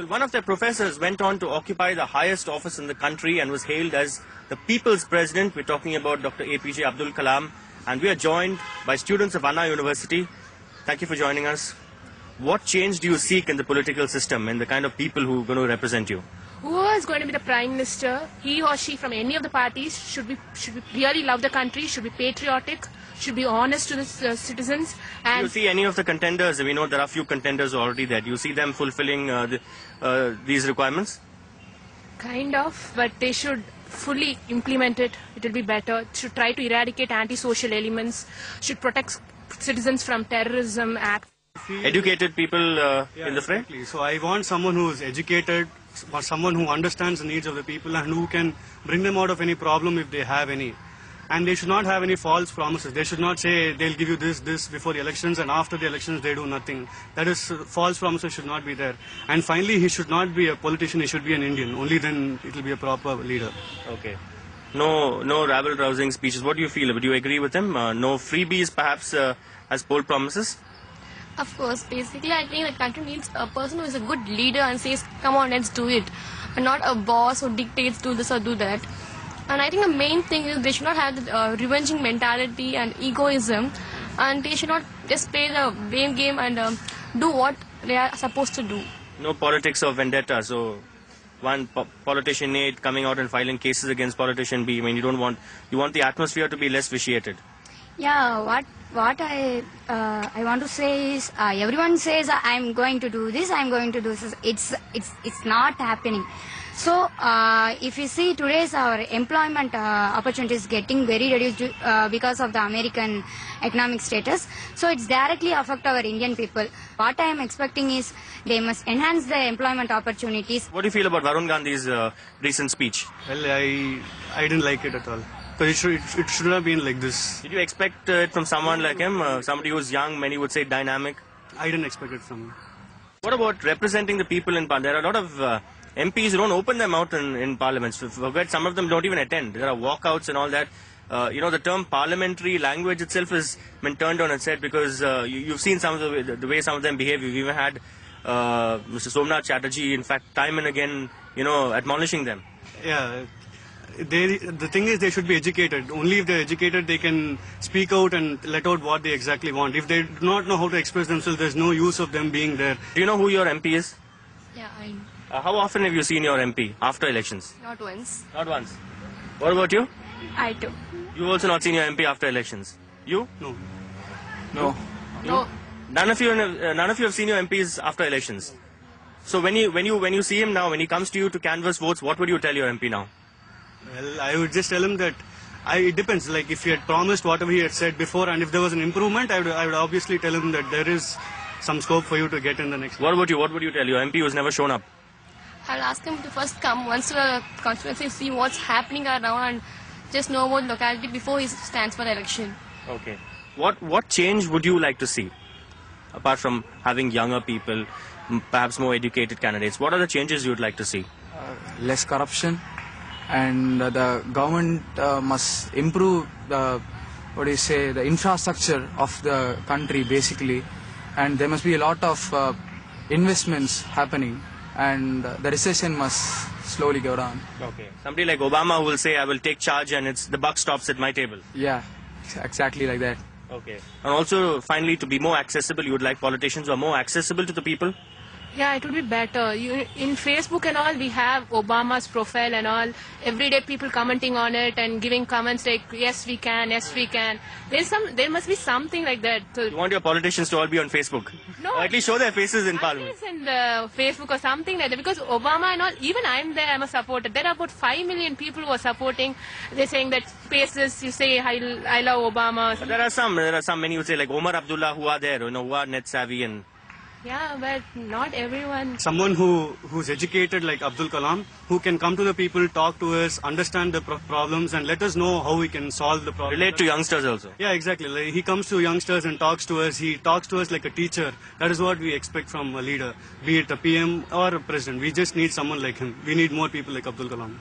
Well, one of their professors went on to occupy the highest office in the country and was hailed as the people's president. We're talking about Dr. APJ Abdul Kalam, and we are joined by students of Anna University. Thank you for joining us. What change do you seek in the political system and the kind of people who are going to represent you? Who is going to be the Prime Minister, he or she from any of the parties, should be really love the country, should be patriotic, should be honest to the citizens. And Do you see any of the contenders? We know there are a few contenders already there. Do you see them fulfilling these requirements? kind of, but they should fully implement it. It will be better. Should try to eradicate anti-social elements. Should protect citizens from terrorism acts. Educated people in the fray? Exactly. So I want someone who is educated, or someone who understands the needs of the people and who can bring them out of any problem if they have any. And they should not have any false promises. They should not say they'll give you this before the elections and after the elections they do nothing. That is, false promises should not be there. And finally, he should not be a politician, he should be an Indian. Only then it will be a proper leader. Okay. No rabble-rousing speeches. What do you feel? Do you agree with him? No freebies perhaps as poll promises? Of course, basically I think the country needs a person who is a good leader and says, come on, let's do it. And not a boss who dictates do this or do that. And I think the main thing is they should not have the revenging mentality and egoism. And they should not just play the blame game and do what they are supposed to do. No politics of vendetta. So one politician A coming out and filing cases against politician B. I mean, you want the atmosphere to be less vitiated. Yeah, what I want to say is everyone says I'm going to do this, I'm going to do this. It's not happening. So if you see today's our employment opportunities getting very reduced because of the American economic status. So it's directly affect our Indian people. What I am expecting is they must enhance the employment opportunities. What do you feel about Varun Gandhi's recent speech? Well, I didn't like it at all. Because it should have been like this. Did you expect it from someone like him? Somebody who's young, many would say dynamic? I didn't expect it from him. What about representing the people in Parliament? There are a lot of MPs who don't open their mouth in parliaments. Forget, some of them don't even attend. There are walkouts and all that. The term parliamentary language itself has been turned on its head because you've seen some of the way some of them behave. You've even had Mr. Somnath Chatterjee, in fact, time and again, admonishing them. Yeah. The thing is they should be educated. Only if they're educated they can speak out and let out what they exactly want. If they do not know how to express themselves, there's no use of them being there. Do you know who your MP is? Yeah, I How often have you seen your MP after elections? not once. Not once. What about you? I too. You've also not seen your MP after elections. You? No. No. No. None of you have seen your MPs after elections. So when you see him now, when he comes to you to canvass votes, what would you tell your MP now? Well, I would just tell him that it depends. Like if he had promised whatever he had said before, and if there was an improvement, I would obviously tell him that there is some scope for you to get in the next. What about you? What would you tell your MP who's never shown up? I'll ask him to first come once to the constituency, see what's happening around and just know about locality before he stands for the election. Okay. What change would you like to see? Apart from having younger people, perhaps more educated candidates, what are the changes you would like to see? Less corruption, and the government must improve the infrastructure of the country basically, and there must be a lot of investments happening, and the recession must slowly go down. Okay. Somebody like Obama who will say, I will take charge and the buck stops at my table. Yeah, exactly like that. Okay. And also, finally, to be more accessible, you would like politicians who are more accessible to the people? Yeah, it would be better. In Facebook and all, we have Obama's profile and all. Everyday people commenting on it and giving comments like, yes, we can, yes, we can. There must be something like that. So, You want your politicians to all be on Facebook? No. Or at least show their faces in at Parliament. least in the Facebook or something like that. Because Obama and all, even I'm there, I'm a supporter. There are about 5 million people who are supporting. They're saying that faces, you say, I love Obama. But there are some, many would say like Omar Abdullah who are there, who are net savvy and... Yeah, but not everyone. Someone who's educated like Abdul Kalam, who can come to the people, talk to us, understand the problems and let us know how we can solve the problem. Relate to youngsters also. Yeah, exactly. Like, he comes to youngsters and talks to us. He talks to us like a teacher. That is what we expect from a leader, be it a PM or a president. We just need someone like him. We need more people like Abdul Kalam.